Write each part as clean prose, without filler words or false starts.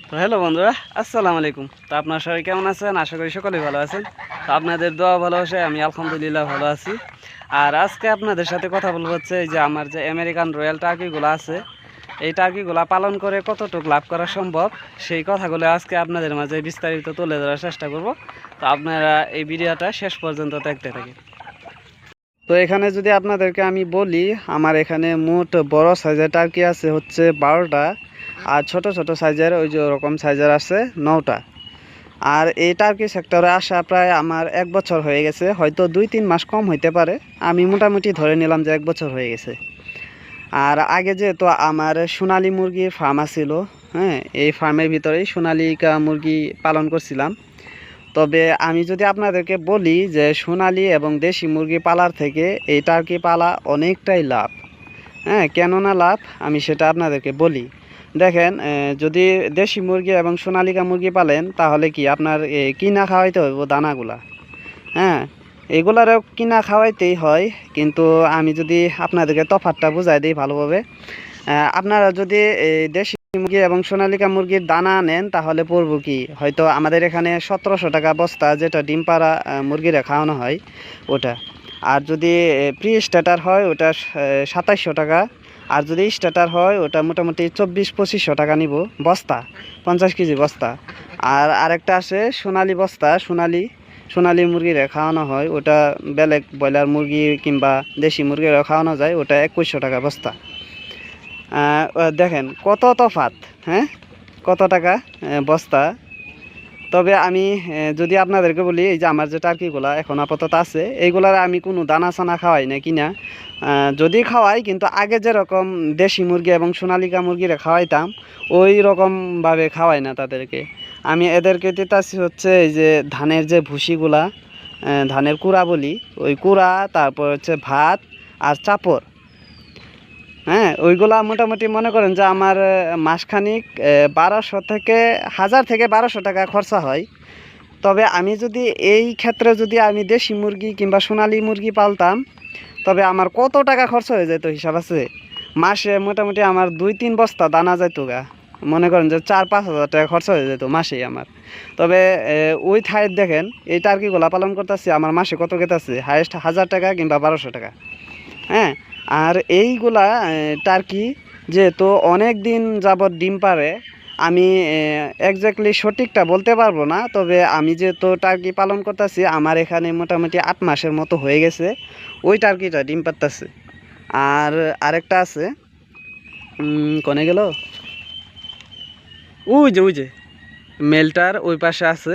তো হ্যালো বন্ধুরা, আসসালামু আলাইকুম। তো আপনার সবাই কেমন আছেন? আশা করি সকলেই ভালো আছেন। তো আপনাদের দোয়া ভালোবাসায় আমি আলহামদুলিল্লাহ ভালো আছি। আর আজকে আপনাদের সাথে কথা বলবো হচ্ছে এই যে আমার যে আমেরিকান রয়্যাল টার্কিগুলো আছে, এই টার্কিগুলো পালন করে কতটুকু লাভ করা সম্ভব সেই কথাগুলো আজকে আপনাদের মাঝে বিস্তারিত তুলে ধরার চেষ্টা করব। তো আপনারা এই ভিডিওটা শেষ পর্যন্ত দেখতে থাকেন। তো এখানে যদি আপনাদেরকে আমি বলি, আমার এখানে মোট বড় সাইজের টার্কি আছে হচ্ছে 12টা, আর ছোট ছোট সাইজের ওই যে ওরকম সাইজের আছে 9টা। আর এই টার্কি সেক্টরে আসা প্রায় আমার 1 বছর হয়ে গেছে, হয়তো 2-3 মাস কম হইতে পারে, আমি মোটামুটি ধরে নিলাম যে 1 বছর হয়ে গেছে। আর আগে যেহেতু আমার সোনালী মুরগির ফার্ম ছিল, হ্যাঁ, এই ফার্মের ভিতরেই সোনালিকা মুরগি পালন করছিলাম। তবে আমি যদি আপনাদেরকে বলি যে সোনালী এবং দেশি মুরগি পালার থেকে এই টার্কি পালা অনেকটাই লাভ। হ্যাঁ, কেননা লাভ আমি সেটা আপনাদেরকে বলি। দেখেন, যদি দেশি মুরগি এবং সোনালিকা মুরগি পালেন তাহলে কি আপনার কিনা খাওয়াইতে হবে দানাগুলা। হ্যাঁ, এগুলারও কিনা খাওয়াইতেই হয়, কিন্তু আমি যদি আপনাদেরকে তফাৎটা বুঝাই দিই ভালোভাবে। আপনারা যদি দেশি মুরগি এবং সোনালিকা মুরগির দানা নেন তাহলে পড়বো কি, হয়তো আমাদের এখানে 1700 টাকা বস্তা, যেটা ডিম পাড়া মুরগিরা খাওয়ানো হয় ওটা। আর যদি প্রি স্টার্টার হয় ওটা 2700 টাকা। আর যদি স্টার্টার হয় ওটা মোটামুটি 2400-2500 টাকা নিব বস্তা, 50 কেজি বস্তা। আর আরেকটা আছে সোনালি বস্তা, সোনালি মুরগিরা খাওয়ানো হয়, ওটা বেলেগ ব্রয়লার মুরগি কিংবা দেশি মুরগিরা খাওয়ানো যায়, ওটা 2100 টাকা বস্তা। দেখেন কত তফাৎ, হ্যাঁ, কত টাকা বস্তা। তবে আমি যদি আপনাদেরকে বলি, এই যে আমার যে টার্কিগুলা এখন আপাতত আছে এইগুলার আমি কোনো দানা সানা খাওয়াই না কিনা। যদি খাওয়াই, কিন্তু আগে যেরকম দেশি মুরগি এবং সোনালিকা মুরগিরা খাওয়াইতাম ওই রকমভাবে খাওয়াই না তাদেরকে। আমি এদেরকে দিতেছি হচ্ছে এই যে ধানের যে ভুসিগুলা, ধানের কুড়া বলি, ওই কুড়া, তারপর হচ্ছে ভাত আর চাপড়। হ্যাঁ, ওইগুলা মোটামুটি মনে করেন যে আমার মাসখানিক 1200 থেকে 1000 থেকে 1200 টাকা খরচা হয়। তবে আমি যদি এই ক্ষেত্রে যদি আমি দেশি মুরগি কিংবা সোনালী মুরগি পালতাম, তবে আমার কত টাকা খরচ হয়ে যেত হিসাব আছে। মাসে মোটামুটি আমার 2-3 বস্তা দানা যাইতো গা, মনে করেন যে 4-5 হাজার টাকা খরচ হয়ে যেত মাসেই আমার। তবে ওই ঠাইত দেখেন এই টার্কিগুলা পালন করতেছি, আমার মাসে কত গেতেছে, হাইয়েস্ট 1000 টাকা কিংবা 1200 টাকা। হ্যাঁ, আর এইগুলা টার্কি যেহেতু অনেক দিন যাবৎ ডিম পারে, আমি একজ্যাক্টলি সঠিকটা বলতে পারবো না। তবে আমি যেহেতু টার্কি পালন করতেছি, আমার এখানে মোটামুটি 8 মাসের মতো হয়ে গেছে ওই টার্কিটা ডিম পারতেছে। আর আরেকটা আছে, কনে গেল, ওই যে মেলটার ওই পাশে আছে,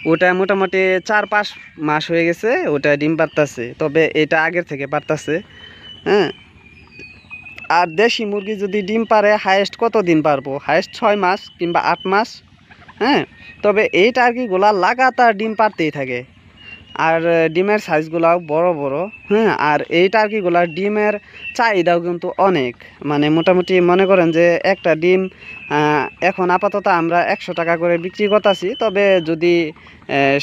ওটা মোটামুটি 4-5 মাস হয়ে গেছে, ওটা ডিম পারতেছে। তবে এটা আগের থেকে পারতেছে। হ্যাঁ, আর দেশি মুরগি যদি ডিম পারে হায়েস্ট কত দিন পারবো, হায়েস্ট 6 মাস কিংবা 8 মাস। হ্যাঁ, তবে এই টার্কিগুলা লাগাতার ডিম পারতেই থাকে, আর ডিমের সাইজগুলাও বড় বড়। হ্যাঁ, আর এই টার্কিগুলার ডিমের চাহিদাও কিন্তু অনেক, মানে মোটামুটি মনে করেন যে একটা ডিম এখন আপাতত আমরা 100 টাকা করে বিক্রি করতেছি। তবে যদি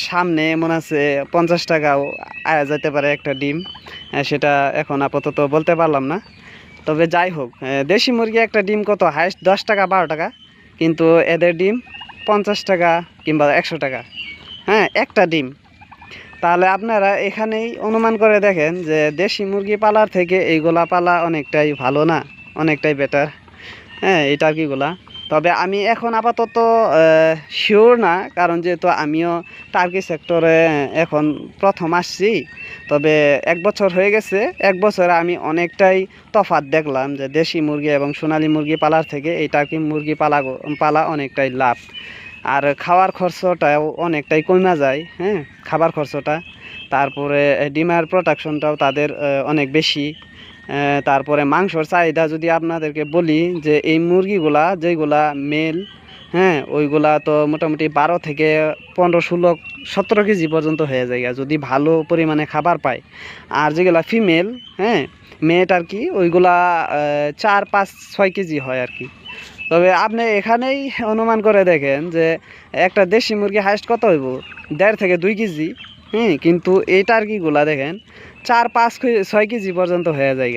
সামনে মনে আছে 50 টাকাও আয়া যেতে পারে একটা ডিম, সেটা এখন আপাতত বলতে পারলাম না। তবে যাই হোক, দেশি মুরগি একটা ডিম কত, হাইস্ট 10 টাকা 12 টাকা, কিন্তু এদের ডিম 50 টাকা কিংবা 100 টাকা। হ্যাঁ, একটা ডিম। তাহলে আপনারা এখানেই অনুমান করে দেখেন যে দেশি মুরগি পালার থেকে এইগুলা পালা অনেকটাই ভালো না, অনেকটাই বেটার। হ্যাঁ, এই টার্কিগুলা। তবে আমি এখন আপাতত শিওর না, কারণ যেহেতু আমিও টার্কি সেক্টরে এখন প্রথম আসছি। তবে 1 বছর হয়ে গেছে, 1 বছরে আমি অনেকটাই তফাৎ দেখলাম যে দেশি মুরগি এবং সোনালী মুরগি পালার থেকে এই টার্কি মুরগি পালা অনেকটাই লাভ। আর খাওয়ার খরচটাও অনেকটাই কমে যায়। হ্যাঁ, খাবার খরচটা, তারপরে ডিমের প্রোডাকশনটাও তাদের অনেক বেশি। তারপরে মাংসর চাহিদা যদি আপনাদেরকে বলি, যে এই মুরগিগুলা যেগুলা মেল, হ্যাঁ, ওইগুলা তো মোটামুটি 12 থেকে 15, 16, 17 কেজি পর্যন্ত হয়ে যায় যদি ভালো পরিমাণে খাবার পায়। আর যেগুলা ফিমেল, হ্যাঁ, মেয়েট আর কি, ওইগুলা 4-5-6 কেজি হয় আর কি। তবে আপনি এখানেই অনুমান করে দেখেন যে একটা দেশি মুরগি হাইস্ট কত হইব, 1.5 থেকে 2 কেজি। হুম, কিন্তু এই টার্কিগুলা দেখেন 4-5-6 কেজি পর্যন্ত হয়ে যায়।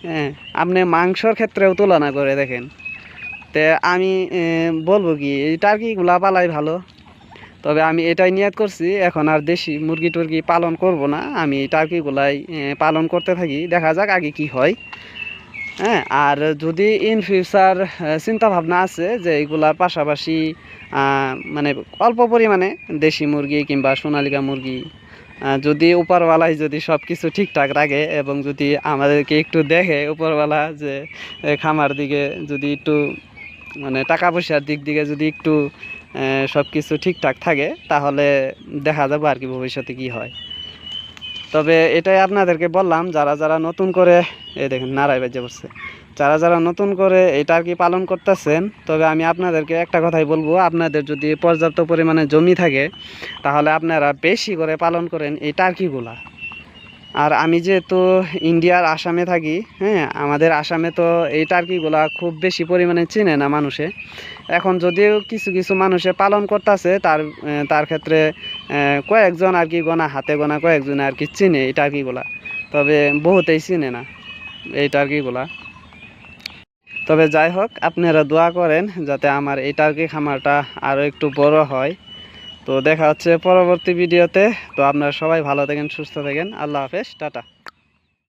হ্যাঁ, আপনি মাংসর ক্ষেত্রেও তুলনা করে দেখেন, তে আমি বলবো কি এই টার্কিগুলা পালাই ভালো। তবে আমি এটাই নিয়ত করছি এখন আর দেশি মুরগি টুরগি পালন করব না, আমি টার্কিগুলাই পালন করতে থাকি, দেখা যাক আগে কি হয়। হ্যাঁ, আর যদি ইন ফিউচার চিন্তা ভাবনা আছে যে এইগুলার পাশাপাশি মানে অল্প পরিমাণে দেশি মুরগি কিংবা সোনালিকা মুরগি যদি উপরওয়ালাই যদি সব কিছু ঠিকঠাক রাখে এবং যদি আমাদেরকে একটু দেখে উপরওয়ালা যে খামার দিকে যদি একটু মানে টাকা পয়সার দিক দিকে যদি একটু সব কিছু ঠিকঠাক থাকে তাহলে দেখা যাবে আর কি ভবিষ্যতে কি হয়। তবে এটাই আপনাদেরকে বললাম, যারা যারা নতুন করে এই দেখেন নাড়াই বাজে পড়ছে, যারা যারা নতুন করে এটা আর কি পালন করতেছেন, তবে আমি আপনাদেরকে একটা কথাই বলবো, আপনাদের যদি পর্যাপ্ত পরিমাণে জমি থাকে তাহলে আপনারা বেশি করে পালন করেন এই টার্কিগুলা। আর আমি যেহেতু ইন্ডিয়ার আসামে থাকি, হ্যাঁ, আমাদের আসামে তো এই টার্কিগুলা খুব বেশি পরিমাণে চিনে না মানুষে। এখন যদিও কিছু কিছু মানুষে পালন করতেছে, তার ক্ষেত্রে কয়েকজন আর কি গোনা হাতে গোনা কয়েকজন আর কি চিনে এই টার্কিগুলা, তবে বহুতেই চিনে না এই টার্কিগুলা। তবে যাই হোক, আপনারা দোয়া করেন যাতে আমার এই টার্কি খামারটা আরও একটু বড় হয়। তো দেখা হচ্ছে পরবর্তী ভিডিওতে। তো আপনারা সবাই ভালো থাকেন, সুস্থ থাকেন, আল্লাহ হাফেজ, টাটা।